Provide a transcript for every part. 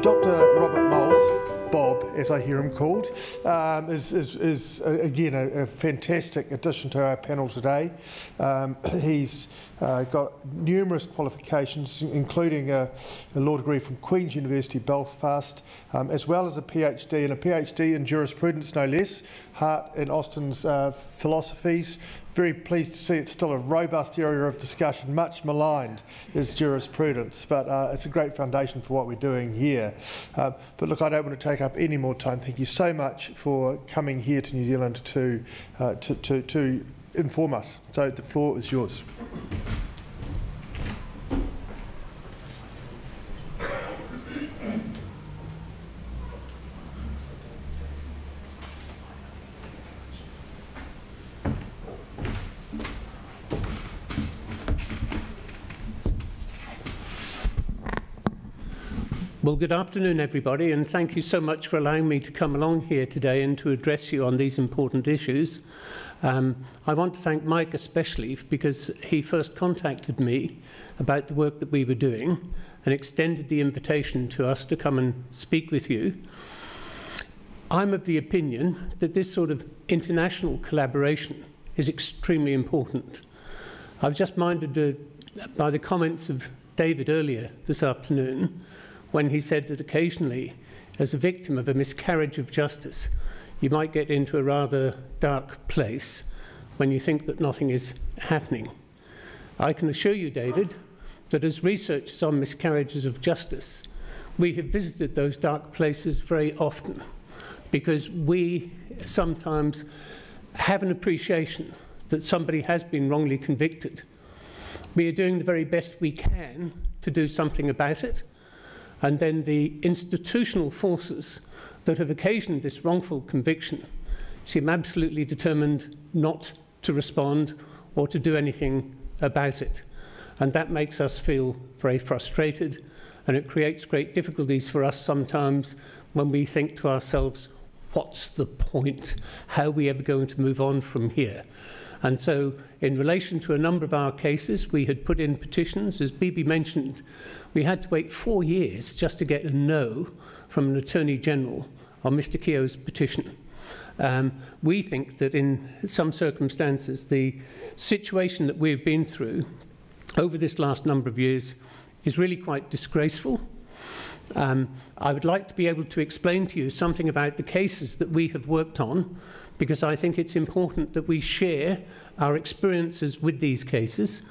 Dr. Robert Moles, Bob, as I hear him called, is again a fantastic addition to our panel today. He's got numerous qualifications, including a law degree from Queen's University, Belfast, as well as a PhD, and a PhD in jurisprudence, no less. Hart and Austin's philosophies. Very pleased to see it's still a robust area of discussion, much maligned is jurisprudence, but it's a great foundation for what we're doing here. But look, I don't want to take up any more time. Thank you so much for coming here to New Zealand to inform us. So the floor is yours. Well, good afternoon, everybody, and thank you so much for allowing me to come along here today and to address you on these important issues. I want to thank Mike especially because he first contacted me about the work that we were doing and extended the invitation to us to come and speak with you. I'm of the opinion that this sort of international collaboration is extremely important. I was just minded by the comments of David earlier this afternoon, when he said that occasionally, as a victim of a miscarriage of justice, you might get into a rather dark place when you think that nothing is happening. I can assure you, David, that as researchers on miscarriages of justice, we have visited those dark places very often because we sometimes have an appreciation that somebody has been wrongly convicted. We are doing the very best we can to do something about it. And then the institutional forces that have occasioned this wrongful conviction seem absolutely determined not to respond or to do anything about it. And that makes us feel very frustrated, and it creates great difficulties for us sometimes when we think to ourselves, what's the point? How are we ever going to move on from here? And so, in relation to a number of our cases, we had put in petitions. As Bibi mentioned, we had to wait 4 years just to get a no from an Attorney General on Mr. Keogh's petition. We think that in some circumstances, the situation that we've been through over this last number of years is really quite disgraceful. I would like to be able to explain to you something about the cases that we have worked on, because I think it's important that we share our experiences with these cases.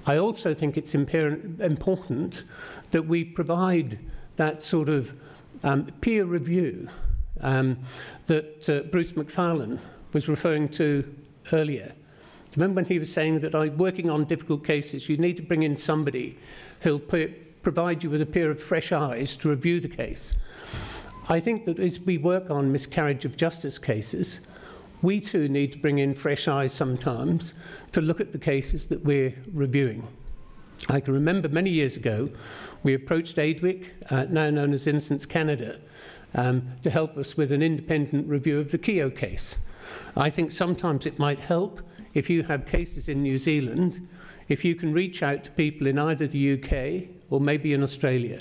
I also think it's important that we provide that sort of peer review that Bruce McFarlane was referring to earlier. Remember when he was saying that working on difficult cases, you need to bring in somebody who'll provide you with a pair of fresh eyes to review the case. I think that as we work on miscarriage of justice cases, we too need to bring in fresh eyes sometimes to look at the cases that we're reviewing. I can remember many years ago, we approached AIDWIC, now known as Innocence Canada, to help us with an independent review of the Keogh case. I think sometimes it might help if you have cases in New Zealand, if you can reach out to people in either the UK or maybe in Australia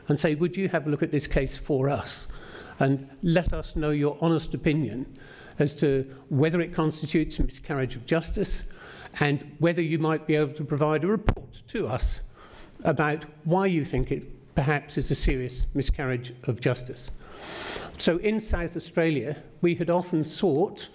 and say, would you have a look at this case for us? And let us know your honest opinion as to whether it constitutes a miscarriage of justice and whether you might be able to provide a report to us about why you think it perhaps is a serious miscarriage of justice. So in South Australia, we had often sought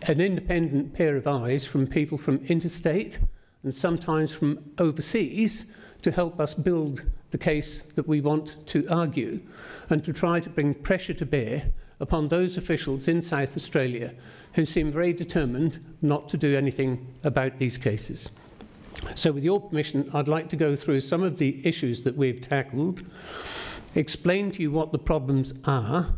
an independent pair of eyes from people from interstate and sometimes from overseas to help us build the case that we want to argue and to try to bring pressure to bear upon those officials in South Australia who seem very determined not to do anything about these cases. So with your permission, I'd like to go through some of the issues that we've tackled, explain to you what the problems are,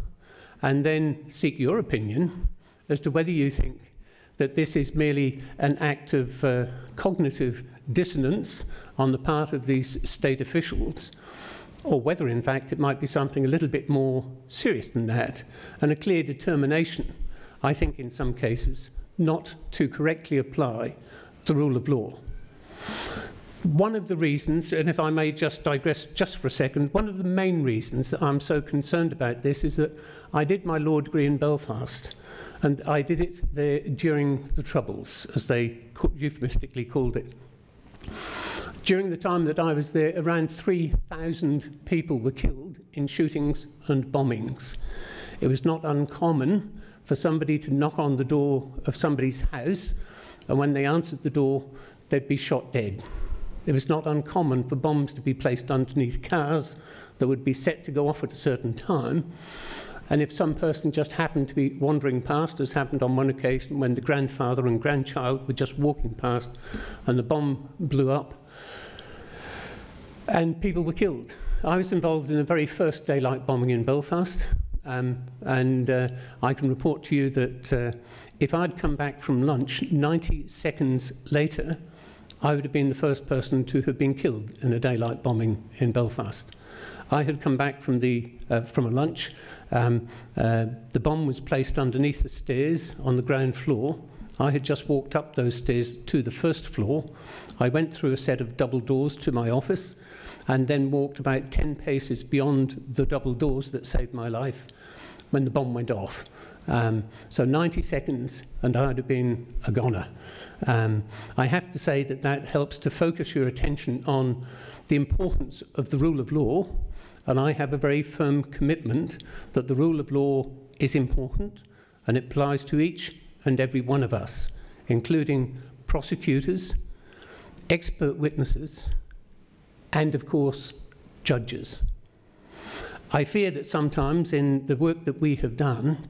and then seek your opinion as to whether you think that this is merely an act of cognitive dissonance on the part of these state officials, or whether, in fact, it might be something a little bit more serious than that, and a clear determination, I think in some cases, not to correctly apply the rule of law. One of the reasons, and if I may just digress just for a second, one of the main reasons that I'm so concerned about this is that I did my law degree in Belfast, and I did it there during the Troubles, as they euphemistically called it. During the time that I was there, around 3,000 people were killed in shootings and bombings. It was not uncommon for somebody to knock on the door of somebody's house, and when they answered the door, they'd be shot dead. It was not uncommon for bombs to be placed underneath cars that would be set to go off at a certain time. And if some person just happened to be wandering past, as happened on one occasion when the grandfather and grandchild were just walking past and the bomb blew up, and people were killed. I was involved in the very first daylight bombing in Belfast, and I can report to you that if I'd come back from lunch 90 seconds later, I would have been the first person to have been killed in a daylight bombing in Belfast. I had come back from a lunch. The bomb was placed underneath the stairs on the ground floor. I had just walked up those stairs to the first floor. I went through a set of double doors to my office and then walked about 10 paces beyond the double doors that saved my life when the bomb went off. So 90 seconds and I'd have been a goner. I have to say that that helps to focus your attention on the importance of the rule of law, and I have a very firm commitment that the rule of law is important and it applies to each and every one of us, including prosecutors, expert witnesses, and of course, judges. I fear that sometimes in the work that we have done,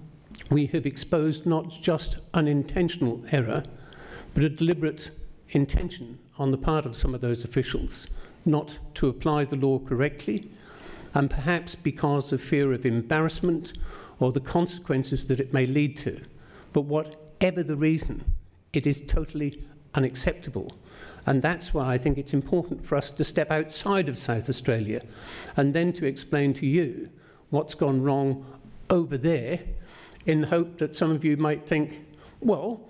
we have exposed not just unintentional error, but a deliberate intention on the part of some of those officials not to apply the law correctly, and perhaps because of fear of embarrassment or the consequences that it may lead to. But whatever the reason, it is totally unacceptable. And that's why I think it's important for us to step outside of South Australia and then to explain to you what's gone wrong over there, in the hope that some of you might think, well,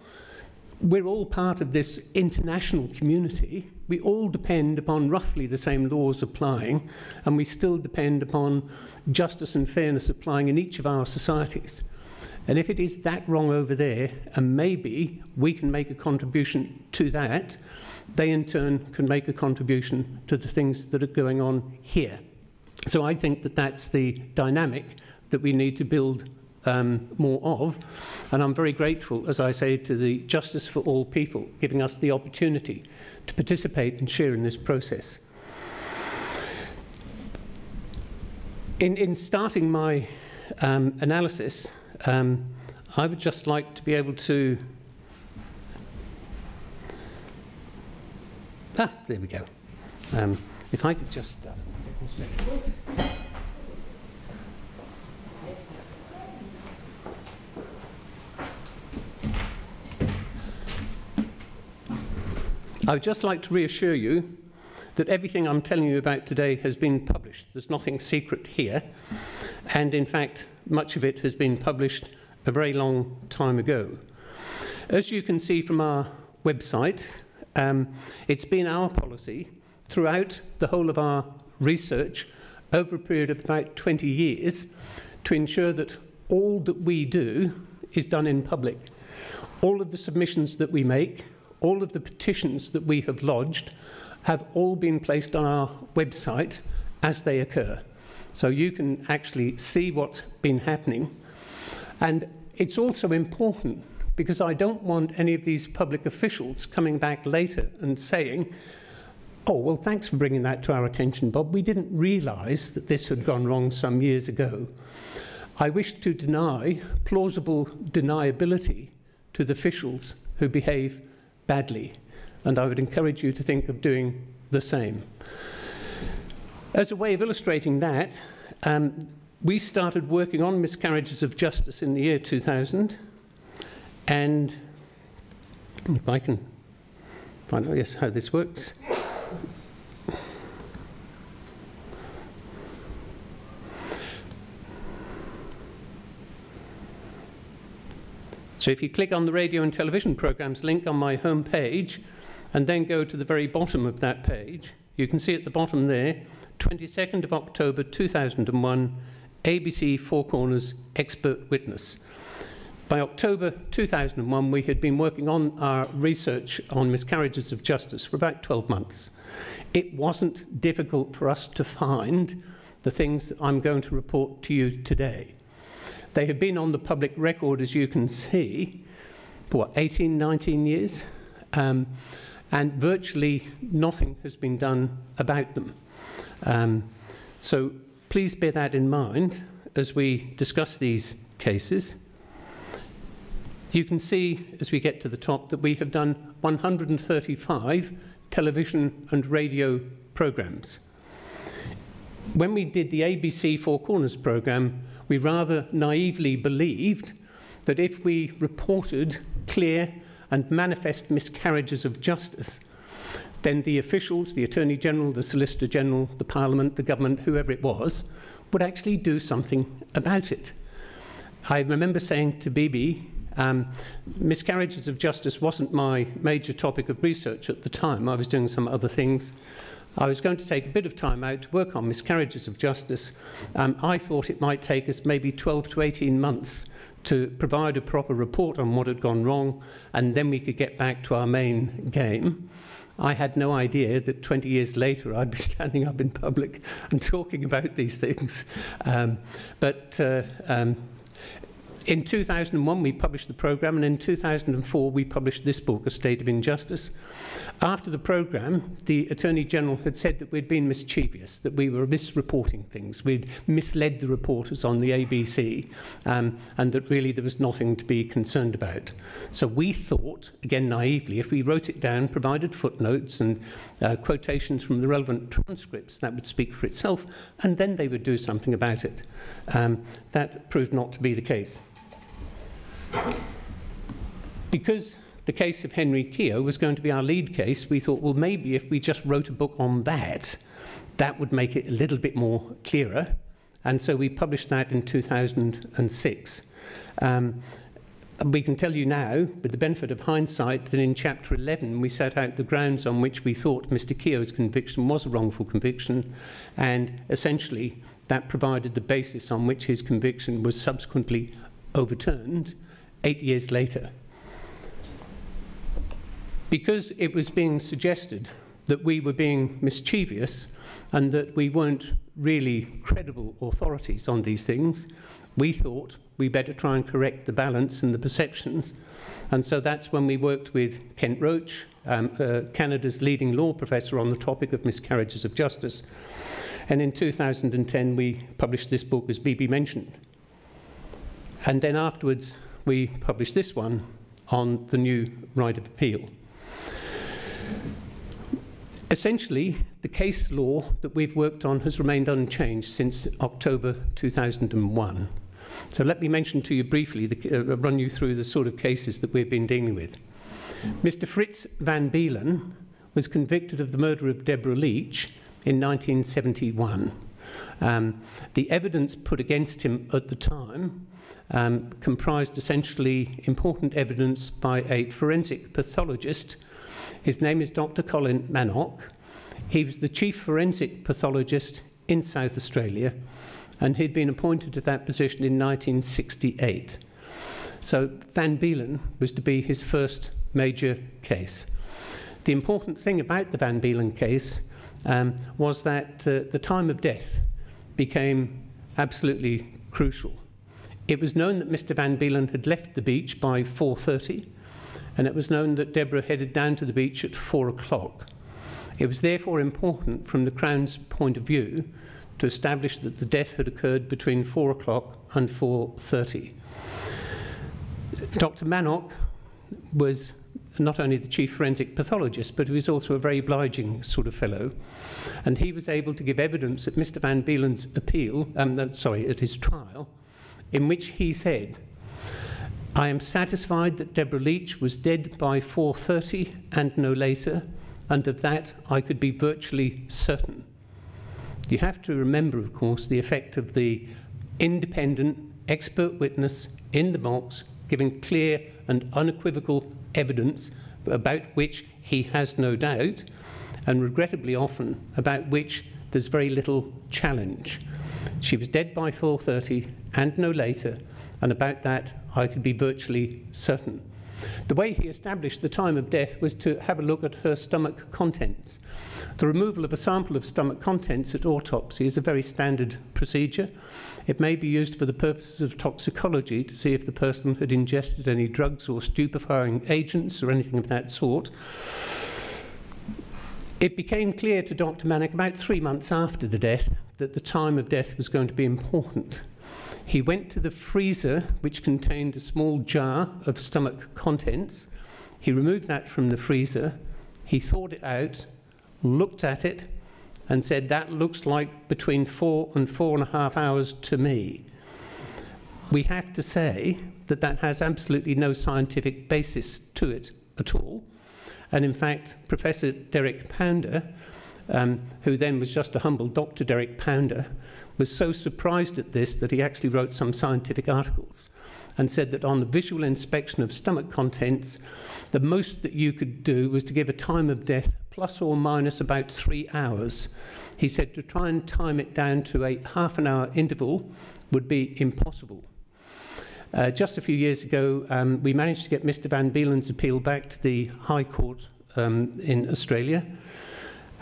we're all part of this international community. We all depend upon roughly the same laws applying, and we still depend upon justice and fairness applying in each of our societies. And if it is that wrong over there, and maybe we can make a contribution to that, they in turn can make a contribution to the things that are going on here. So I think that that's the dynamic that we need to build more of, and I'm very grateful, as I say, to the Justice for All People giving us the opportunity to participate and share in this process. In starting my analysis, I would just like to be able to... there we go. If I could just demonstrate this. I would just like to reassure you that everything I'm telling you about today has been published. There's nothing secret here. And in fact, much of it has been published a very long time ago. As you can see from our website, it's been our policy throughout the whole of our research over a period of about 20 years to ensure that all that we do is done in public. All of the submissions that we make, all of the petitions that we have lodged have all been placed on our website as they occur. So you can actually see what's been happening. And it's also important because I don't want any of these public officials coming back later and saying, oh, well, thanks for bringing that to our attention, Bob. We didn't realise that this had gone wrong some years ago. I wish to deny plausible deniability to the officials who behave badly, and I would encourage you to think of doing the same. As a way of illustrating that, we started working on miscarriages of justice in the year 2000, and if I can find out, yes, how this works. So if you click on the radio and television programs link on my home page, and then go to the very bottom of that page, you can see at the bottom there, 22nd of October 2001, ABC Four Corners expert witness. By October 2001, we had been working on our research on miscarriages of justice for about 12 months. It wasn't difficult for us to find the things I'm going to report to you today. They have been on the public record, as you can see, for 18, 19 years, and virtually nothing has been done about them. So please bear that in mind as we discuss these cases. You can see, as we get to the top, that we have done 135 television and radio programmes. When we did the ABC Four Corners programme, we rather naively believed that if we reported clear and manifest miscarriages of justice, then the officials, the Attorney General, the Solicitor General, the Parliament, the government, whoever it was, would actually do something about it. I remember saying to Bibi, miscarriages of justice wasn't my major topic of research at the time. I was doing some other things. I was going to take a bit of time out to work on miscarriages of justice. I thought it might take us maybe 12 to 18 months to provide a proper report on what had gone wrong, and then we could get back to our main game. I had no idea that 20 years later I'd be standing up in public and talking about these things. In 2001, we published the programme, and in 2004, we published this book, A State of Injustice. After the programme, the Attorney General had said that we'd been mischievous, that we were misreporting things, we'd misled the reporters on the ABC, and that really there was nothing to be concerned about. So we thought, again naively, if we wrote it down, provided footnotes and quotations from the relevant transcripts, that would speak for itself, and then they would do something about it. That proved not to be the case. Because the case of Henry Keogh was going to be our lead case, we thought, well, maybe if we just wrote a book on that, that would make it a little bit more clearer. And so we published that in 2006. We can tell you now, with the benefit of hindsight, that in Chapter 11 we set out the grounds on which we thought Mr. Keogh's conviction was a wrongful conviction, and essentially that provided the basis on which his conviction was subsequently overturned 8 years later. Because it was being suggested that we were being mischievous and that we weren't really credible authorities on these things, we thought we better try and correct the balance and the perceptions. And so that's when we worked with Kent Roach, Canada's leading law professor on the topic of miscarriages of justice. And in 2010, we published this book, as Bibi mentioned. And then afterwards, we published this one on the new right of appeal. Essentially, the case law that we've worked on has remained unchanged since October 2001. So let me mention to you briefly, run you through the sort of cases that we've been dealing with. Mr. Fritz van Beelen was convicted of the murder of Deborah Leach in 1971. The evidence put against him at the time comprised essentially important evidence by a forensic pathologist. His name is Dr. Colin Manock. He was the chief forensic pathologist in South Australia, and he'd been appointed to that position in 1968. So Van Beelen was to be his first major case. The important thing about the Van Beelen case was that the time of death became absolutely crucial. It was known that Mr. Van Beelen had left the beach by 4:30, and it was known that Deborah headed down to the beach at 4 o'clock. It was therefore important from the Crown's point of view to establish that the death had occurred between 4 o'clock and 4:30. Dr. Manock was not only the chief forensic pathologist, but he was also a very obliging sort of fellow. And he was able to give evidence at Mr. Van Beelen's appeal, at his trial, in which he said, "I am satisfied that Deborah Leach was dead by 4:30 and no later, and of that I could be virtually certain." You have to remember, of course, the effect of the independent expert witness in the box giving clear and unequivocal evidence about which he has no doubt, and regrettably often about which there's very little challenge. She was dead by 4:30 and no later, and about that I could be virtually certain. The way he established the time of death was to have a look at her stomach contents. The removal of a sample of stomach contents at autopsy is a very standard procedure. It may be used for the purposes of toxicology to see if the person had ingested any drugs or stupefying agents or anything of that sort. It became clear to Dr. Manick about 3 months after the death that the time of death was going to be important. He went to the freezer, which contained a small jar of stomach contents. He removed that from the freezer. He thawed it out, looked at it, and said, "That looks like between 4 and 4.5 hours to me." We have to say that that has absolutely no scientific basis to it at all. And in fact, Professor Derek Pounder, who then was just a humble Dr. Derek Pounder, was so surprised at this that he actually wrote some scientific articles and said that on the visual inspection of stomach contents, the most that you could do was to give a time of death plus or minus about 3 hours. He said to try and time it down to a half-an-hour interval would be impossible. Just a few years ago, we managed to get Mr. Van Beelen's appeal back to the High Court in Australia,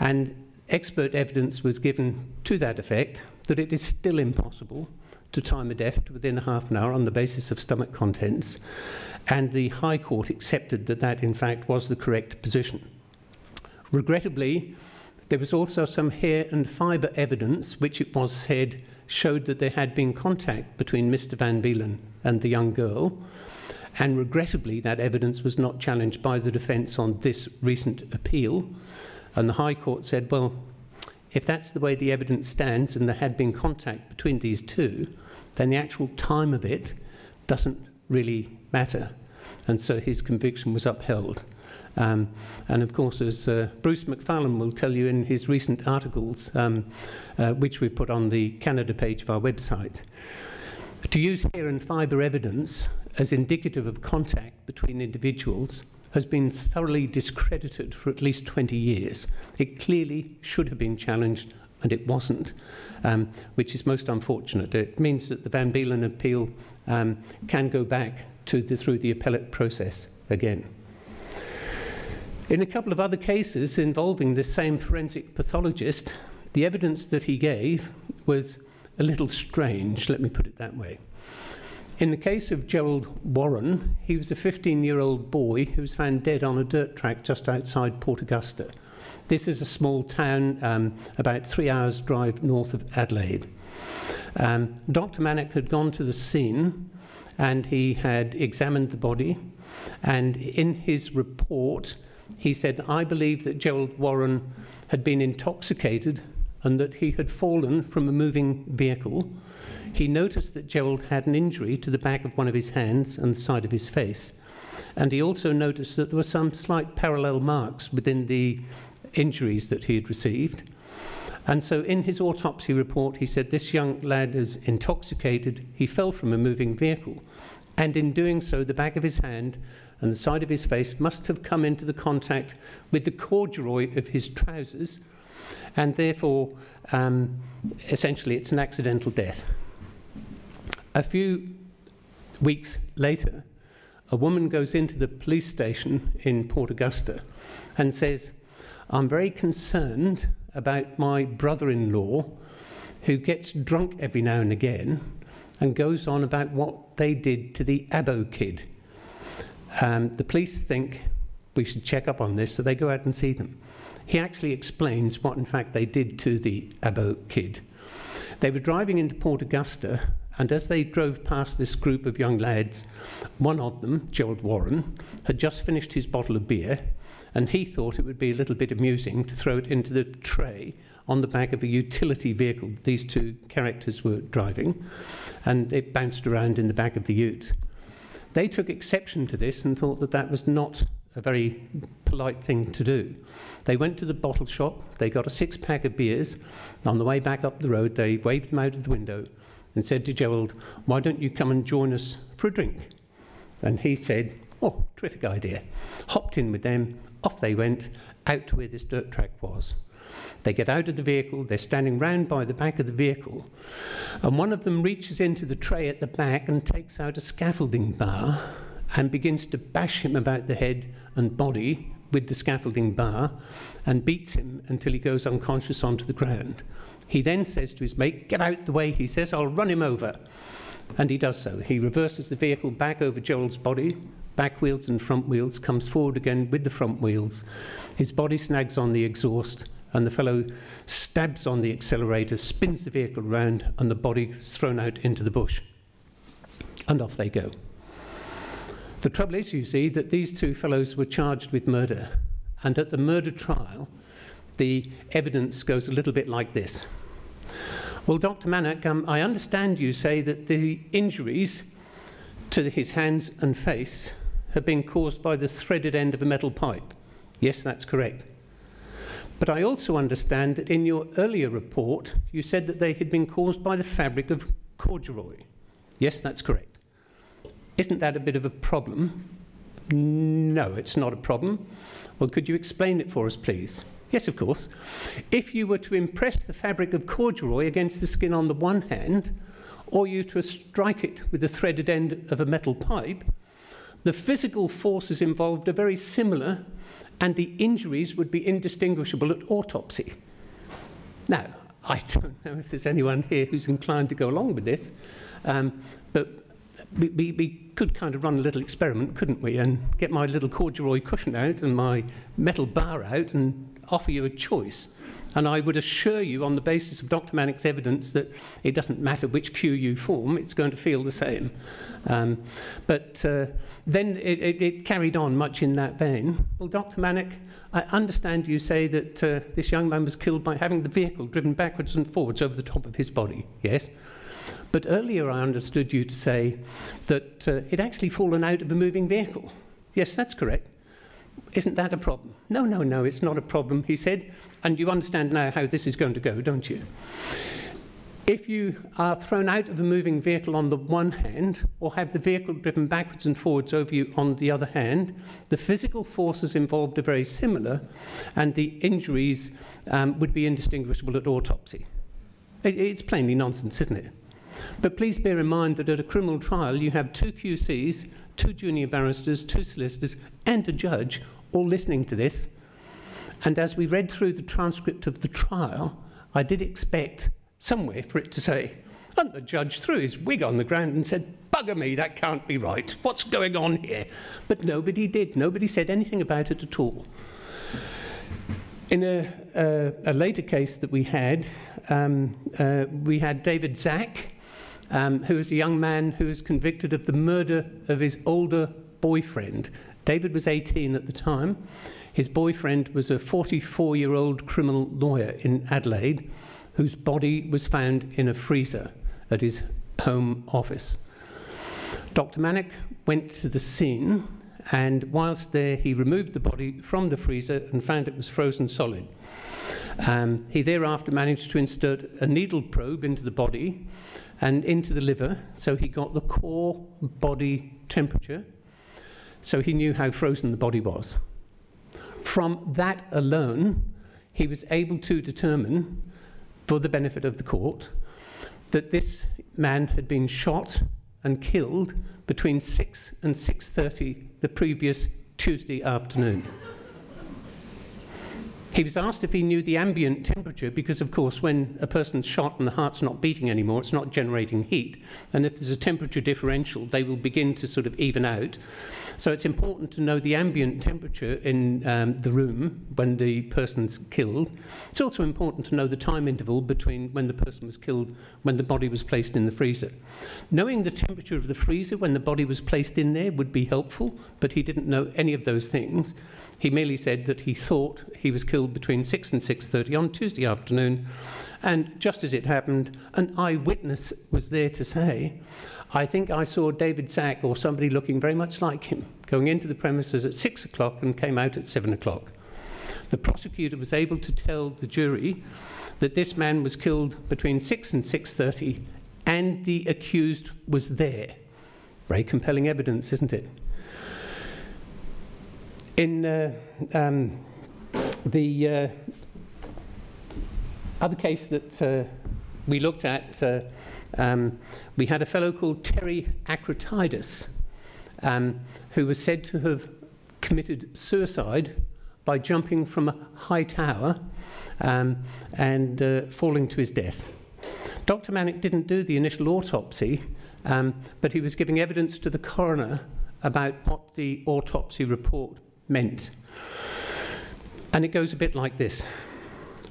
and expert evidence was given to that effect that it is still impossible to time a death to within a half an hour on the basis of stomach contents, and the High Court accepted that that in fact was the correct position. Regrettably, there was also some hair and fibre evidence which it was said showed that there had been contact between Mr. Van Beelen and the young girl, and regrettably that evidence was not challenged by the defence on this recent appeal, and the High Court said, well, if that's the way the evidence stands and there had been contact between these two, then the actual time of it doesn't really matter. And so his conviction was upheld. And of course, as Bruce McFarlane will tell you in his recent articles, which we put on the Canada page of our website, to use hair and fibre evidence as indicative of contact between individuals has been thoroughly discredited for at least 20 years. It clearly should have been challenged, and it wasn't, which is most unfortunate. It means that the Van Beelen appeal can go back to through the appellate process again. In a couple of other cases involving this same forensic pathologist, the evidence that he gave was a little strange, let me put it that way. In the case of Gerald Warren, he was a 15-year-old boy who was found dead on a dirt track just outside Port Augusta. This is a small town about 3 hours' drive north of Adelaide. Dr. Manick had gone to the scene and he had examined the body, and in his report he said, "I believe that Gerald Warren had been intoxicated and that he had fallen from a moving vehicle. He noticed that Gerald had an injury to the back of one of his hands and the side of his face. And he also noticed that there were some slight parallel marks within the injuries that he had received. And so in his autopsy report, he said this young lad is intoxicated. He fell from a moving vehicle. And in doing so, the back of his hand and the side of his face must have come into the contact with the corduroy of his trousers. And therefore, essentially, it's an accidental death." A few weeks later, a woman goes into the police station in Port Augusta and says, "I'm very concerned about my brother-in-law who gets drunk every now and again and goes on about what they did to the Abo kid. The police think we should check up on this, so they go out and see them." He actually explains what in fact they did to the Abo kid. They were driving into Port Augusta, and as they drove past this group of young lads, one of them, Gerald Warren, had just finished his bottle of beer, and he thought it would be a little bit amusing to throw it into the tray on the back of a utility vehicle these two characters were driving, and it bounced around in the back of the ute. They took exception to this and thought that that was not a very polite thing to do. They went to the bottle shop, they got a 6-pack of beers. On the way back up the road, they waved them out of the window and said to Gerald, "Why don't you come and join us for a drink?" And he said, Oh, terrific idea. Hopped in with them, off they went, out to where this dirt track was. They get out of the vehicle, they're standing round by the back of the vehicle, and one of them reaches into the tray at the back and takes out a scaffolding bar and begins to bash him about the head and body with the scaffolding bar and beats him until he goes unconscious onto the ground. He then says to his mate, "Get out the way," he says, "I'll run him over." And he does so. He reverses the vehicle back over Joel's body, back wheels and front wheels, comes forward again with the front wheels. His body snags on the exhaust, and the fellow stabs on the accelerator, spins the vehicle round, and the body is thrown out into the bush. And off they go. The trouble is, you see, that these two fellows were charged with murder. And at the murder trial, the evidence goes a little bit like this. Well, Dr. Mannock, I understand you say that the injuries to his hands and face have been caused by the threaded end of a metal pipe. Yes, that's correct. But I also understand that in your earlier report, you said that they had been caused by the fabric of corduroy. Yes, that's correct. Isn't that a bit of a problem? No, it's not a problem. Well, could you explain it for us, please? Yes, of course. If you were to impress the fabric of corduroy against the skin on the one hand, or you to strike it with the threaded end of a metal pipe, the physical forces involved are very similar, and the injuries would be indistinguishable at autopsy. Now, I don't know if there's anyone here who's inclined to go along with this, but we could kind of run a little experiment, couldn't we, and get my little corduroy cushion out and my metal bar out and offer you a choice. And I would assure you, on the basis of Dr. Mannock's evidence, that it doesn't matter which cue you form, it's going to feel the same. But then it carried on much in that vein. Well, Dr. Mannock, I understand you say that this young man was killed by having the vehicle driven backwards and forwards over the top of his body, yes? But earlier I understood you to say that he'd actually fallen out of a moving vehicle. Yes, that's correct. Isn't that a problem? No, no, no, it's not a problem, he said. And you understand now how this is going to go, don't you? If you are thrown out of a moving vehicle on the one hand, or have the vehicle driven backwards and forwards over you on the other hand, the physical forces involved are very similar, and the injuries would be indistinguishable at autopsy. It's plainly nonsense, isn't it? But please bear in mind that at a criminal trial you have 2 QCs, 2 junior barristers, 2 solicitors, and a judge all listening to this. And as we read through the transcript of the trial, I did expect somewhere for it to say, and the judge threw his wig on the ground and said, "Bugger me, that can't be right. What's going on here?" But nobody did. Nobody said anything about it at all. In a later case that we had David Zack, who was a young man who was convicted of the murder of his older boyfriend. David was 18 at the time. His boyfriend was a 44-year-old criminal lawyer in Adelaide whose body was found in a freezer at his home office. Dr. Mannock went to the scene, and whilst there he removed the body from the freezer and found it was frozen solid. He thereafter managed to insert a needle probe into the body and into the liver, so he got the core body temperature, so he knew how frozen the body was. From that alone, he was able to determine, for the benefit of the court, that this man had been shot and killed between 6 and 6:30 the previous Tuesday afternoon. He was asked if he knew the ambient temperature because, of course, when a person's shot and the heart's not beating anymore, it's not generating heat. And if there's a temperature differential, they will begin to sort of even out. So it's important to know the ambient temperature in the room when the person's killed. It's also important to know the time interval between when the person was killed, when the body was placed in the freezer. Knowing the temperature of the freezer when the body was placed in there would be helpful, but he didn't know any of those things. He merely said that he thought he was killed between 6 and 6:30 on Tuesday afternoon. And just as it happened, an eyewitness was there to say, "I think I saw David Zack or somebody looking very much like him going into the premises at 6 o'clock and came out at 7 o'clock. The prosecutor was able to tell the jury that this man was killed between 6 and 6:30 and the accused was there. Very compelling evidence, isn't it? In the other case that we looked at, we had a fellow called Terry Akrotidis, who was said to have committed suicide by jumping from a high tower and falling to his death. Dr. Manock didn't do the initial autopsy, but he was giving evidence to the coroner about what the autopsy report meant. And it goes a bit like this.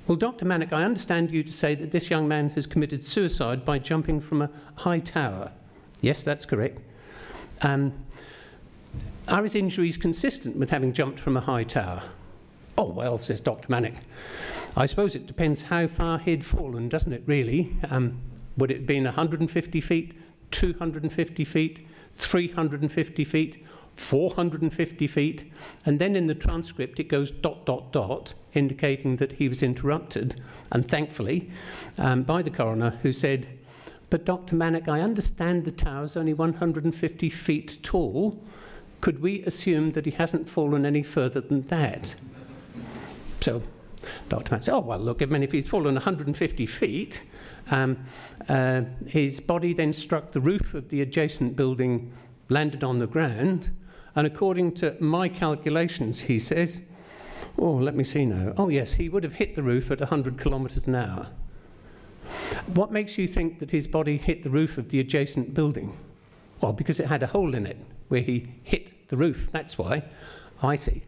Well, Dr. Manock, I understand you to say that this young man has committed suicide by jumping from a high tower. Yes, that's correct. Are his injuries consistent with having jumped from a high tower? Oh, well, says Dr. Manock, I suppose it depends how far he'd fallen, doesn't it, really? Would it have been 150 feet, 250 feet, 350 feet, 450 feet? And then in the transcript it goes ... indicating that he was interrupted, and thankfully, by the coroner, who said, but Dr. Manock, I understand the tower's only 150 feet tall. Could we assume that he hasn't fallen any further than that? So Dr. Manock said, oh, well, look, I mean, if he's fallen 150 feet, his body then struck the roof of the adjacent building, landed on the ground, and according to my calculations, he says, oh, let me see now. Oh, yes, he would have hit the roof at 100 kilometres an hour. What makes you think that his body hit the roof of the adjacent building? Well, because it had a hole in it where he hit the roof, that's why. I see.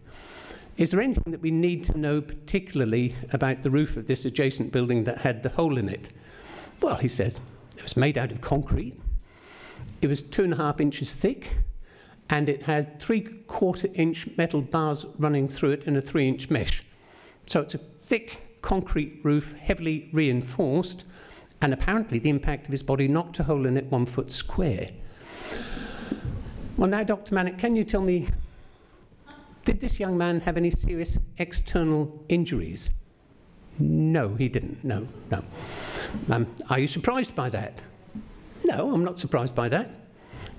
Is there anything that we need to know particularly about the roof of this adjacent building that had the hole in it? Well, he says, it was made out of concrete. It was 2.5 inches thick, and it had 3/4 inch metal bars running through it in a 3-inch mesh. So it's a thick concrete roof, heavily reinforced, and apparently the impact of his body knocked a hole in it 1 foot square. Well, now, Dr. Manock, can you tell me, did this young man have any serious external injuries? No, he didn't. No. Are you surprised by that? No, I'm not surprised by that.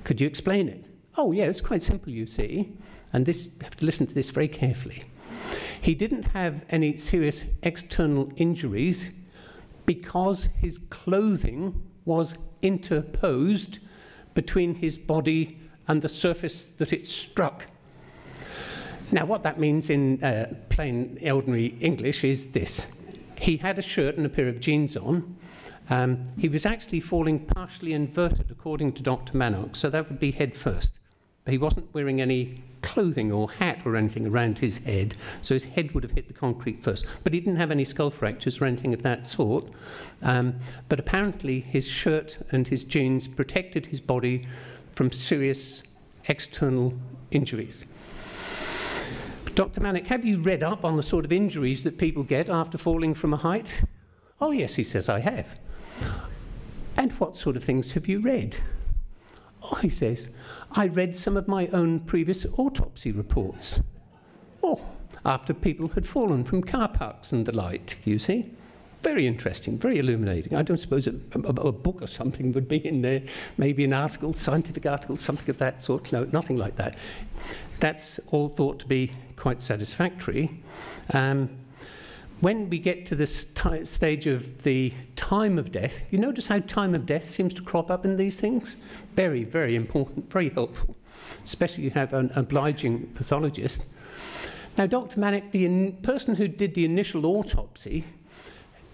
Could you explain it? Oh, yeah, it's quite simple, you see. And you have to listen to this very carefully. He didn't have any serious external injuries because his clothing was interposed between his body and the surface that it struck. Now, what that means in plain, ordinary English is this. He had a shirt and a pair of jeans on. He was actually falling partially inverted, according to Dr. Manock, so that would be head first. But he wasn't wearing any clothing or hat or anything around his head, so his head would have hit the concrete first. But he didn't have any skull fractures or anything of that sort. But apparently his shirt and his jeans protected his body from serious external injuries. Dr. Manock, have you read up on the sort of injuries that people get after falling from a height? Oh, yes, he says, I have. And what sort of things have you read? Oh, he says, I read some of my own previous autopsy reports. Oh, after people had fallen from car parks and the like, you see. Very interesting, very illuminating. I don't suppose a book or something would be in there, maybe an article, scientific article, something of that sort. No, nothing like that. That's all thought to be quite satisfactory. When we get to this stage of the time of death, you notice how time of death seems to crop up in these things? Very, very important, very helpful, especially if you have an obliging pathologist. Now, Dr. Manock, the person who did the initial autopsy,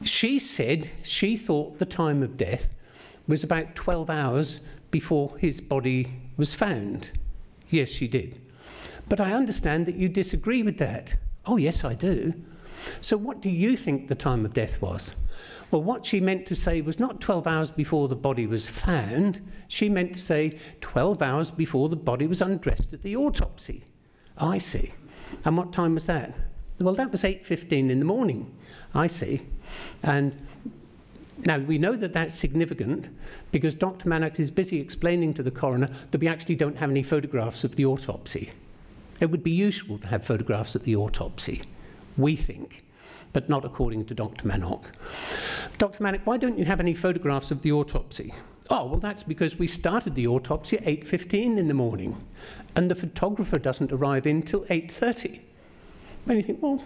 she said she thought the time of death was about 12 hours before his body was found. Yes, she did. But I understand that you disagree with that. Oh, yes, I do. So what do you think the time of death was? Well, what she meant to say was not 12 hours before the body was found. She meant to say 12 hours before the body was undressed at the autopsy. I see. And what time was that? Well, that was 8:15 in the morning. I see. And now we know that that's significant because Dr. Manock is busy explaining to the coroner that we actually don't have any photographs of the autopsy. It would be useful to have photographs of the autopsy, we think, but not according to Dr. Manock. Dr. Manick, why don't you have any photographs of the autopsy? Oh, well, that's because we started the autopsy at 8:15 in the morning, and the photographer doesn't arrive in till 8:30. And you think, well,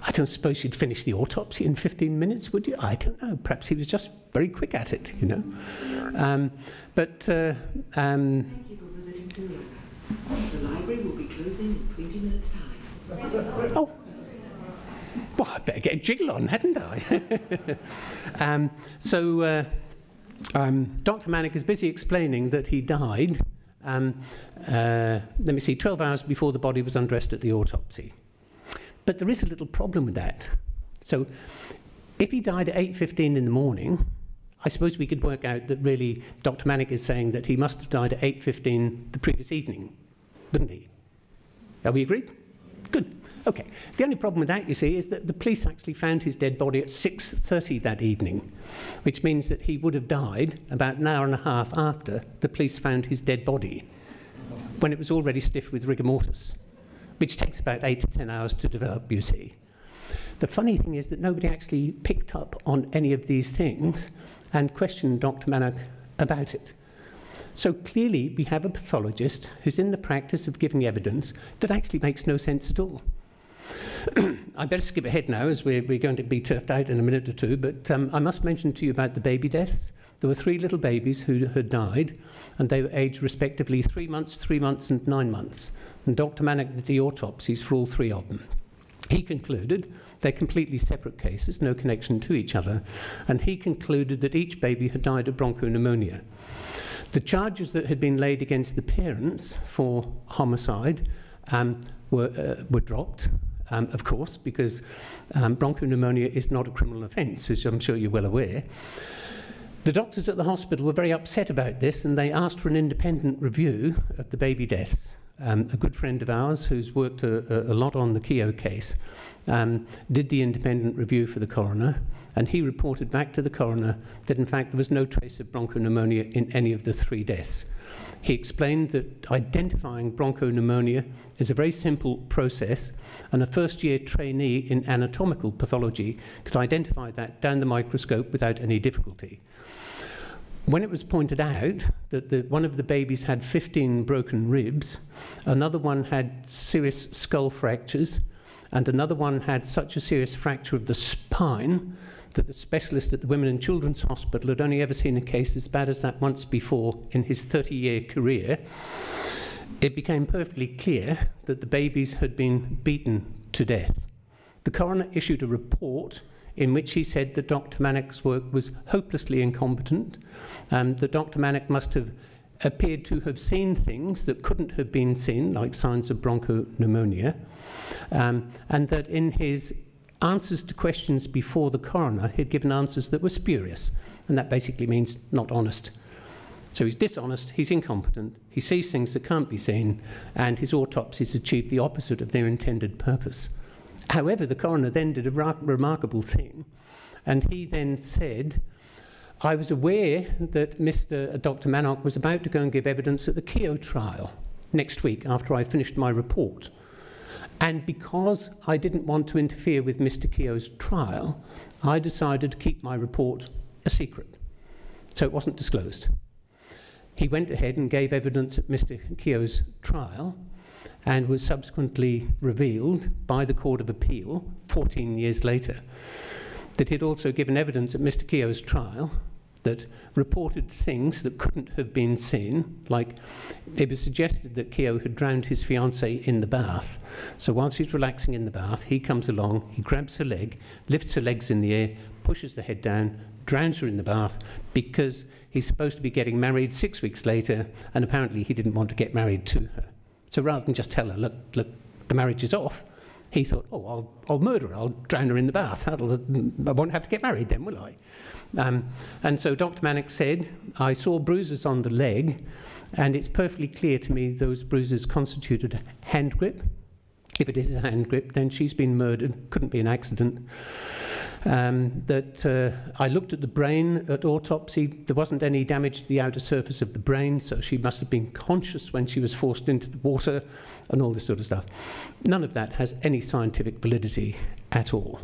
I don't suppose you'd finish the autopsy in 15 minutes, would you? I don't know. Perhaps he was just very quick at it, you know. Thank you for visiting Turia. The library will be closing in 20 minutes' time. Oh. Well, I better get a jiggle on, hadn't I? Dr. Manick is busy explaining that he died, 12 hours before the body was undressed at the autopsy. But there is a little problem with that. So if he died at 8:15 in the morning, I suppose we could work out that really Dr. Manick is saying that he must have died at 8:15 the previous evening, wouldn't he? Are we agreed? Good. Okay. The only problem with that, you see, is that the police actually found his dead body at 6:30 that evening, which means that he would have died about an hour and a half after the police found his dead body, when it was already stiff with rigor mortis, which takes about 8 to 10 hours to develop, you see. The funny thing is that nobody actually picked up on any of these things and questioned Dr. Manick about it. So clearly we have a pathologist who's in the practice of giving evidence that actually makes no sense at all. I better skip ahead now, as we're going to be turfed out in a minute or two, but I must mention to you about the baby deaths. There were 3 little babies who had died, and they were aged respectively 3 months, 3 months and 9 months. And Dr. Manick did the autopsies for all 3 of them. He concluded they're completely separate cases, no connection to each other, and he concluded that each baby had died of bronchopneumonia. The charges that had been laid against the parents for homicide were dropped, of course, because bronchopneumonia is not a criminal offence, as I'm sure you're well aware. The doctors at the hospital were very upset about this, and they asked for an independent review of the baby deaths. A good friend of ours who's worked a lot on the Keogh case did the independent review for the coroner, and he reported back to the coroner that in fact there was no trace of bronchopneumonia in any of the 3 deaths. He explained that identifying bronchopneumonia is a very simple process, and a first-year trainee in anatomical pathology could identify that down the microscope without any difficulty. When it was pointed out that one of the babies had 15 broken ribs, another one had serious skull fractures, and another one had such a serious fracture of the spine that the specialist at the Women and Children's Hospital had only ever seen a case as bad as that once before in his 30-year career, it became perfectly clear that the babies had been beaten to death. The coroner issued a report in which he said that Dr. Manick's work was hopelessly incompetent, that Dr. Manick must have appeared to have seen things that couldn't have been seen, like signs of bronchopneumonia, and that in his answers to questions before the coroner, he'd given answers that were spurious, and that basically means not honest. So he's dishonest, he's incompetent, he sees things that can't be seen, and his autopsies achieved the opposite of their intended purpose. However, the coroner then did a remarkable thing, and he then said, I was aware that Dr. Manick was about to go and give evidence at the Keogh trial next week after I finished my report. And because I didn't want to interfere with Mr. Keogh's trial, I decided to keep my report a secret. So it wasn't disclosed. He went ahead and gave evidence at Mr. Keogh's trial, and was subsequently revealed by the Court of Appeal 14 years later that he'd also given evidence at Mr. Keogh's trial that reported things that couldn't have been seen, like it was suggested that Keogh had drowned his fiancée in the bath. So whilst he's relaxing in the bath, he comes along, he grabs her leg, lifts her legs in the air, pushes the head down, drowns her in the bath, because he's supposed to be getting married 6 weeks later, and apparently he didn't want to get married to her. So rather than just tell her, look, the marriage is off, he thought, oh, I'll murder her, I'll drown her in the bath. I won't have to get married then, will I? And so Dr. Manick said, I saw bruises on the leg, and it's perfectly clear to me those bruises constituted a hand grip. If it is a hand grip, then she's been murdered, couldn't be an accident. I looked at the brain at autopsy. There wasn't any damage to the outer surface of the brain, so she must have been conscious when she was forced into the water and all this sort of stuff. None of that has any scientific validity at all.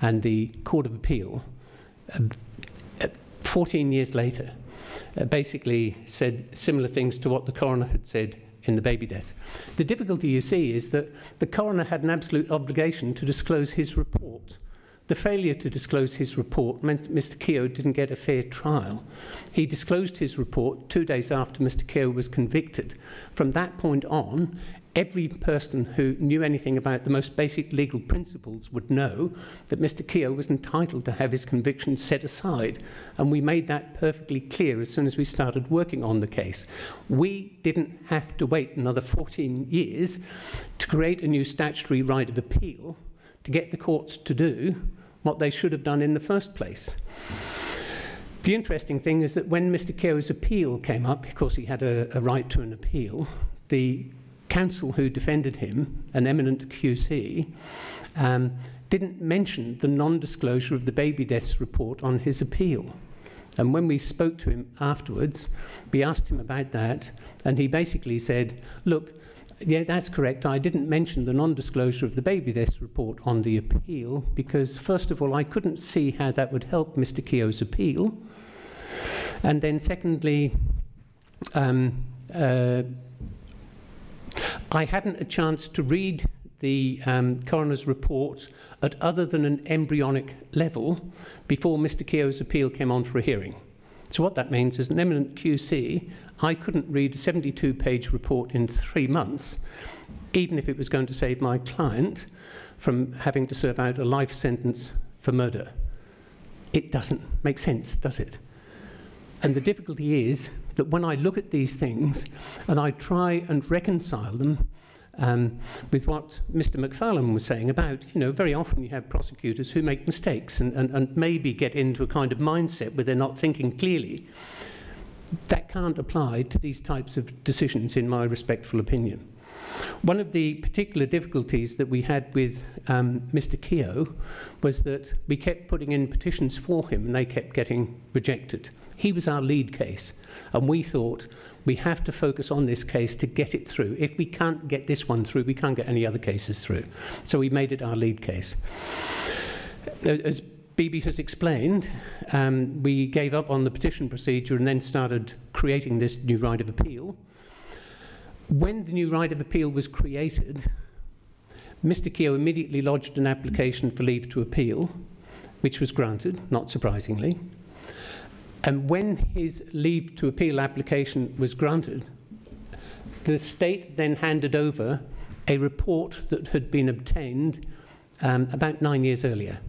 And the Court of Appeal 14 years later, basically said similar things to what the coroner had said in the baby deaths. The difficulty you see is that the coroner had an absolute obligation to disclose his report. The failure to disclose his report meant Mr. Keogh didn't get a fair trial. He disclosed his report 2 days after Mr. Keogh was convicted. From that point on, every person who knew anything about the most basic legal principles would know that Mr. Keogh was entitled to have his conviction set aside. And we made that perfectly clear as soon as we started working on the case. We didn't have to wait another 14 years to create a new statutory right of appeal to get the courts to do what they should have done in the first place. The interesting thing is that when Mr. Keogh's appeal came up, of course he had a right to an appeal, the counsel who defended him, an eminent QC, didn't mention the non-disclosure of the baby deaths report on his appeal. And when we spoke to him afterwards, we asked him about that, and he basically said, look, yeah, that's correct, I didn't mention the non-disclosure of the baby deaths report on the appeal because, first of all, I couldn't see how that would help Mr. Keogh's appeal. And then secondly, I hadn't a chance to read the coroner's report at other than an embryonic level before Mr. Keogh's appeal came on for a hearing. So what that means is an eminent QC, I couldn't read a 72-page report in 3 months, even if it was going to save my client from having to serve out a life sentence for murder. It doesn't make sense, does it? And the difficulty is that when I look at these things and I try and reconcile them with what Mr. McFarlane was saying about, you know, very often you have prosecutors who make mistakes and maybe get into a kind of mindset where they're not thinking clearly. That can't apply to these types of decisions, in my respectful opinion. One of the particular difficulties that we had with Mr. Keogh was that we kept putting in petitions for him and they kept getting rejected. He was our lead case, and we thought we have to focus on this case to get it through. If we can't get this one through, we can't get any other cases through. So we made it our lead case. As Bibi has explained, we gave up on the petition procedure and then started creating this new right of appeal. When the new right of appeal was created, Mr. Keogh immediately lodged an application for leave to appeal, which was granted, not surprisingly. And when his leave to appeal application was granted, the state then handed over a report that had been obtained about 9 years earlier.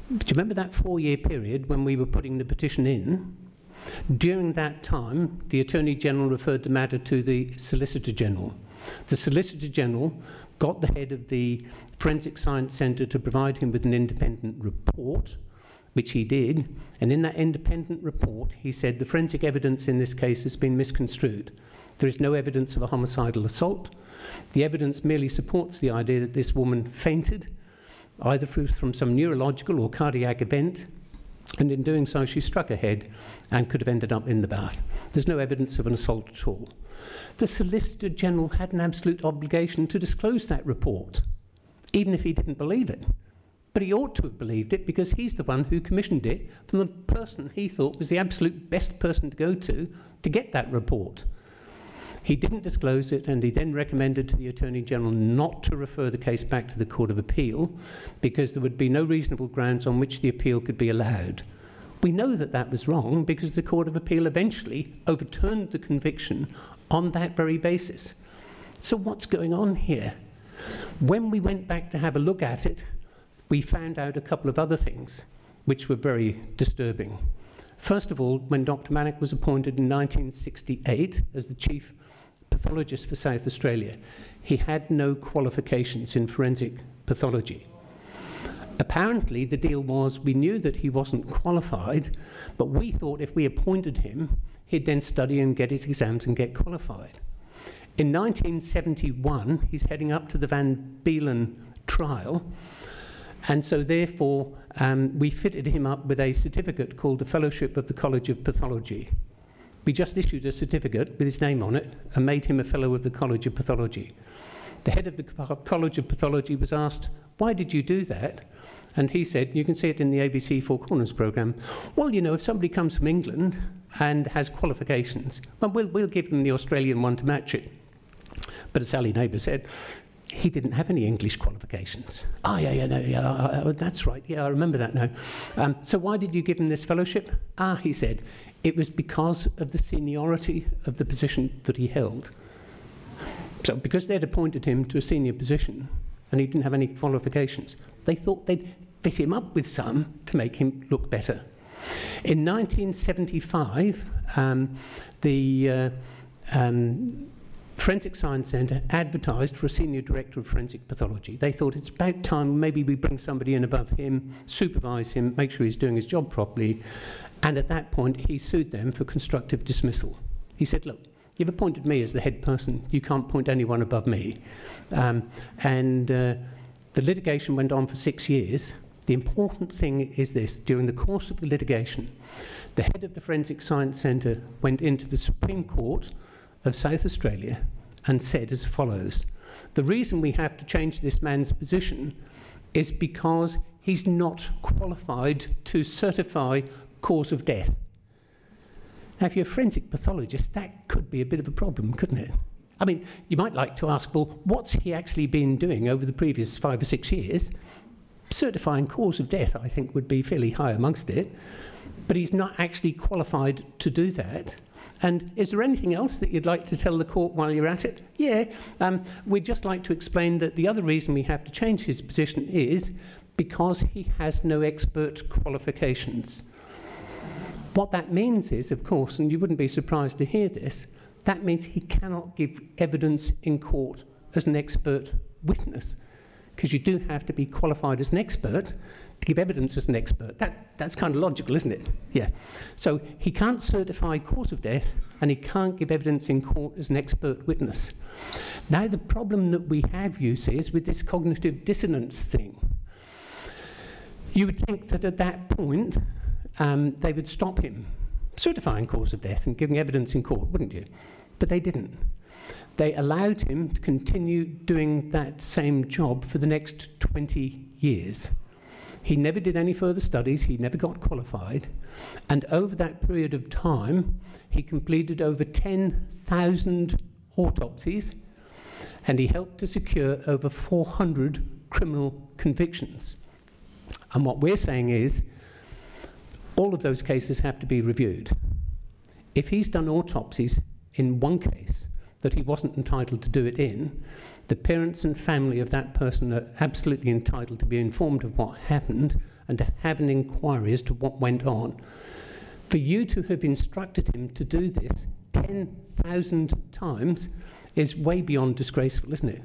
Do you remember that 4-year period when we were putting the petition in? During that time, the Attorney General referred the matter to the Solicitor General. The Solicitor General got the head of the Forensic Science Centre to provide him with an independent report, which he did, and in that independent report he said the forensic evidence in this case has been misconstrued. There is no evidence of a homicidal assault. The evidence merely supports the idea that this woman fainted, either from some neurological or cardiac event, and in doing so she struck her head and could have ended up in the bath. There's no evidence of an assault at all. The Solicitor General had an absolute obligation to disclose that report, even if he didn't believe it. But he ought to have believed it because he's the one who commissioned it from the person he thought was the absolute best person to go to get that report. He didn't disclose it, and he then recommended to the Attorney General not to refer the case back to the Court of Appeal because there would be no reasonable grounds on which the appeal could be allowed. We know that that was wrong because the Court of Appeal eventually overturned the conviction on that very basis. So what's going on here? When we went back to have a look at it, we found out a couple of other things which were very disturbing. First of all, when Dr. Manock was appointed in 1968 as the Chief Pathologist for South Australia, he had no qualifications in forensic pathology. Apparently, the deal was we knew that he wasn't qualified, but we thought if we appointed him, he'd then study and get his exams and get qualified. In 1971, he's heading up to the Van Beelen trial, and so therefore we fitted him up with a certificate called the Fellowship of the College of Pathology. We just issued a certificate with his name on it and made him a Fellow of the College of Pathology. The head of the College of Pathology was asked, "Why did you do that?" And he said, you can see it in the ABC Four Corners programme, well, you know, if somebody comes from England and has qualifications, well, we'll give them the Australian one to match it. But as Sally Neighbour said, he didn't have any English qualifications. That's right, yeah, I remember that now. So why did you give him this fellowship? He said, it was because of the seniority of the position that he held. So because they'd appointed him to a senior position and he didn't have any qualifications, they thought they'd fit him up with some to make him look better. In 1975, the Forensic Science Centre advertised for a senior director of forensic pathology. They thought it's about time maybe we bring somebody in above him, supervise him, make sure he's doing his job properly. And at that point, he sued them for constructive dismissal. He said, look, you've appointed me as the head person. You can't appoint anyone above me. The litigation went on for 6 years. The important thing is this. During the course of the litigation, the head of the Forensic Science Centre went into the Supreme Court of South Australia and said as follows: the reason we have to change this man's position is because he's not qualified to certify cause of death. Now, if you're a forensic pathologist, that could be a bit of a problem, couldn't it? I mean, you might like to ask, well, what's he actually been doing over the previous 5 or 6 years? Certifying cause of death, I think, would be fairly high amongst it, but he's not actually qualified to do that. And is there anything else that you'd like to tell the court while you're at it? Yeah, we'd just like to explain that the other reason we have to change his position is because he has no expert qualifications. What that means is, of course, and you wouldn't be surprised to hear this, that means he cannot give evidence in court as an expert witness, because you do have to be qualified as an expert to give evidence as an expert. That's kind of logical, isn't it? Yeah. So he can't certify cause of death, and he can't give evidence in court as an expert witness. Now, the problem that we have, you see, is with this cognitive dissonance thing. You would think that at that point, they would stop him certifying cause of death and giving evidence in court, wouldn't you? But they didn't. They allowed him to continue doing that same job for the next 20 years. He never did any further studies, he never got qualified, and over that period of time, he completed over 10,000 autopsies, and he helped to secure over 400 criminal convictions. And what we're saying is, all of those cases have to be reviewed. If he's done autopsies in one case that he wasn't entitled to do it in, the parents and family of that person are absolutely entitled to be informed of what happened and to have an inquiry as to what went on. For you to have instructed him to do this 10,000 times is way beyond disgraceful, isn't it?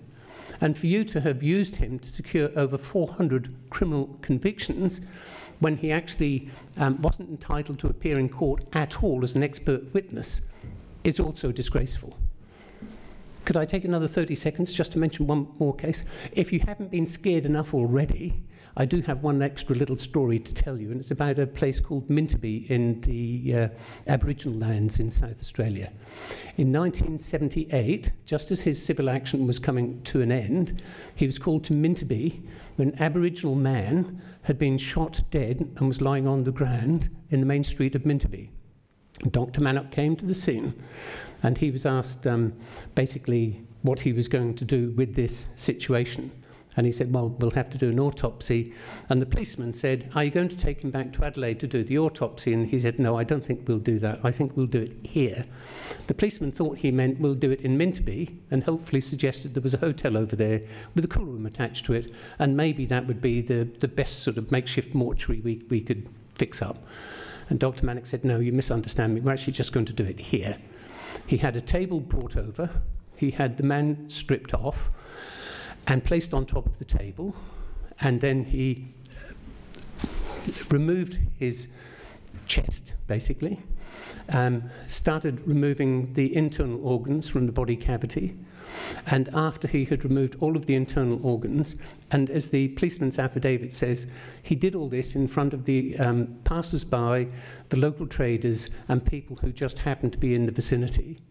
And for you to have used him to secure over 400 criminal convictions when he actually wasn't entitled to appear in court at all as an expert witness is also disgraceful. Could I take another 30 seconds just to mention one more case? If you haven't been scared enough already, I do have one extra little story to tell you, and it's about a place called Minturby in the Aboriginal lands in South Australia. In 1978, just as his civil action was coming to an end, he was called to Minturby when an Aboriginal man had been shot dead and was lying on the ground in the main street of Minturby. Dr. Manock came to the scene, and he was asked basically what he was going to do with this situation. And he said, well, we'll have to do an autopsy. And the policeman said, are you going to take him back to Adelaide to do the autopsy? And he said, no, I don't think we'll do that. I think we'll do it here. The policeman thought he meant we'll do it in Minturby, and hopefully suggested there was a hotel over there with a cool room attached to it, and maybe that would be the best sort of makeshift mortuary we could fix up. And Dr. Manock said, no, you misunderstand me. We're actually just going to do it here. He had a table brought over. He had the man stripped off and placed on top of the table. And then he removed his chest, basically, started removing the internal organs from the body cavity. And after he had removed all of the internal organs, and as the policeman's affidavit says, he did all this in front of the passers-by, the local traders, and people who just happened to be in the vicinity.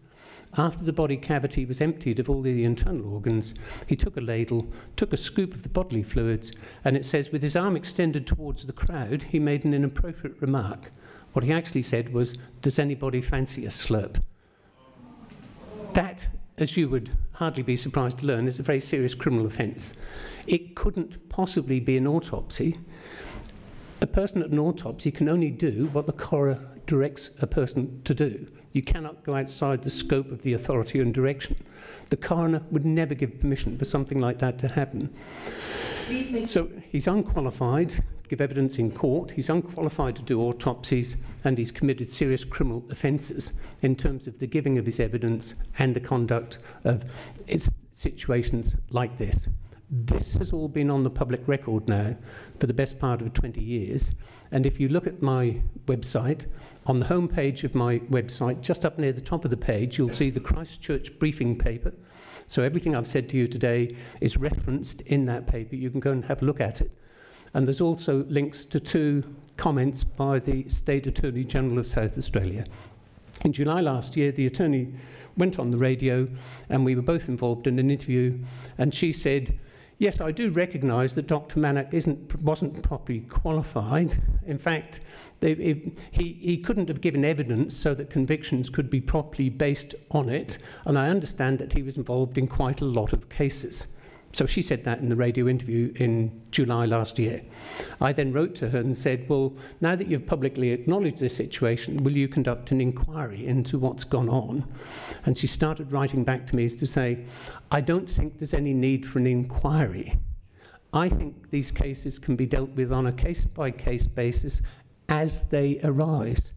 after the body cavity was emptied of all the internal organs, he took a ladle, took a scoop of the bodily fluids, and it says, with his arm extended towards the crowd, he made an inappropriate remark. What he actually said was, "Does anybody fancy a slurp?" That, as you would hardly be surprised to learn, is a very serious criminal offence. It couldn't possibly be an autopsy. A person at an autopsy can only do what the coroner directs a person to do. You cannot go outside the scope of the authority and direction. The coroner would never give permission for something like that to happen. So he's unqualified to give evidence in court, he's unqualified to do autopsies, and he's committed serious criminal offences in terms of the giving of his evidence and the conduct of situations like this. This has all been on the public record now for the best part of 20 years. And if you look at my website, on the home page of my website, just up near the top of the page, you'll see the Christchurch briefing paper. So everything I've said to you today is referenced in that paper. You can go and have a look at it. And there's also links to 2 comments by the State Attorney General of South Australia. In July last year, the Attorney went on the radio, and we were both involved in an interview, and she said, "Yes, I do recognise that Dr. Manock wasn't properly qualified. In fact, he couldn't have given evidence so that convictions could be properly based on it, and I understand that he was involved in quite a lot of cases." So she said that in the radio interview in July last year. I then wrote to her and said, "Well, now that you've publicly acknowledged this situation, will you conduct an inquiry into what's gone on?" And she started writing back to me to say, "I don't think there's any need for an inquiry. I think these cases can be dealt with on a case-by-case basis as they arise.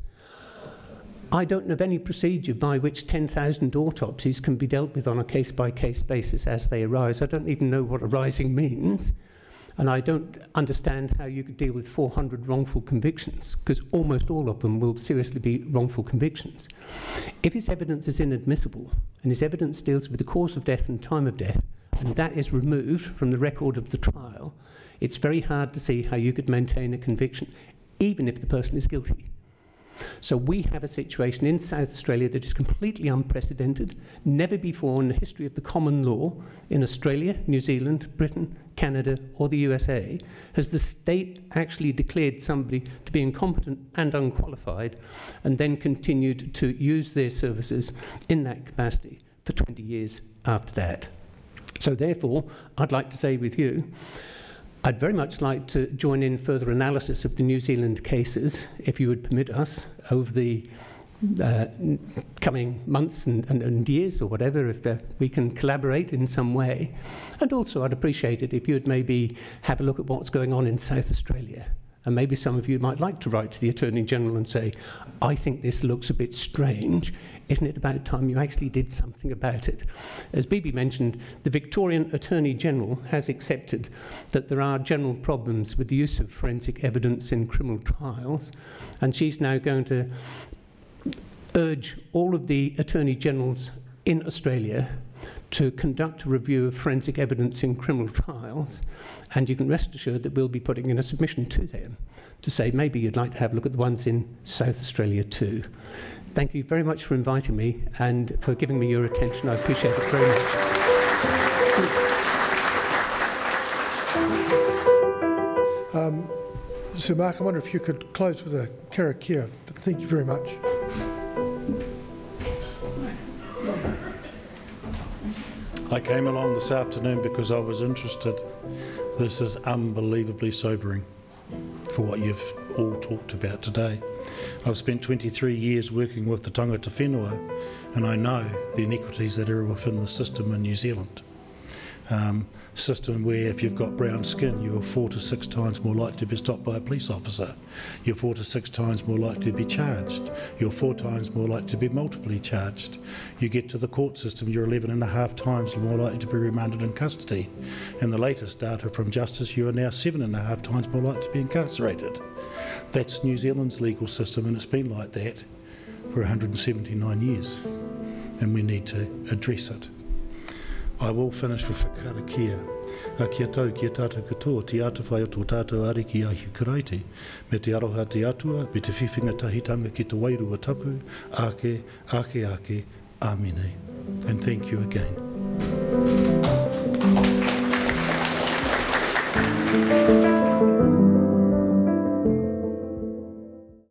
I don't know of any procedure by which 10,000 autopsies can be dealt with on a case-by-case basis as they arise. I don't even know what arising means, and I don't understand how you could deal with 400 wrongful convictions, because almost all of them will seriously be wrongful convictions. If his evidence is inadmissible, and his evidence deals with the cause of death and time of death, and that is removed from the record of the trial, it's very hard to see how you could maintain a conviction, even if the person is guilty. So we have a situation in South Australia that is completely unprecedented. Never before in the history of the common law in Australia, New Zealand, Britain, Canada, or the USA has the state actually declared somebody to be incompetent and unqualified, and then continued to use their services in that capacity for 20 years after that. So therefore, I'd like to say with you, I'd very much like to join in further analysis of the New Zealand cases, if you would permit us, over the coming months and years or whatever, if we can collaborate in some way. And also I'd appreciate it if you would maybe have a look at what's going on in South Australia. And maybe some of you might like to write to the Attorney General and say, "I think this looks a bit strange. Isn't it about time you actually did something about it?" As Bibi mentioned, the Victorian Attorney General has accepted that there are general problems with the use of forensic evidence in criminal trials, and she's now going to urge all of the Attorney Generals in Australia to conduct a review of forensic evidence in criminal trials, and you can rest assured that we'll be putting in a submission to them to say maybe you'd like to have a look at the ones in South Australia too. Thank you very much for inviting me and for giving me your attention. I appreciate it very much. So Mark, I wonder if you could close with a karakia. Thank you very much. I came along this afternoon because I was interested. This is unbelievably sobering for what you've all talked about today. I've spent 23 years working with the tangata whenua, and I know the inequities that are within the system in New Zealand. System where if you've got brown skin, you are 4 to 6 times more likely to be stopped by a police officer. You're 4 to 6 times more likely to be charged. You're 4 times more likely to be multiply charged. You get to the court system, you're 11.5 times more likely to be remanded in custody. In the latest data from Justice, you are now 7.5 times more likely to be incarcerated. That's New Zealand's legal system, and it's been like that for 179 years, and we need to address it. I will finish with a karakia. Kia tau, kia tātou katoa, te ata whai o tō tātou ariki a hukuraiti, me te aroha te atua, me te whiwhinga tahitanga ki te wairua tapu, ake, Āmine. And thank you again.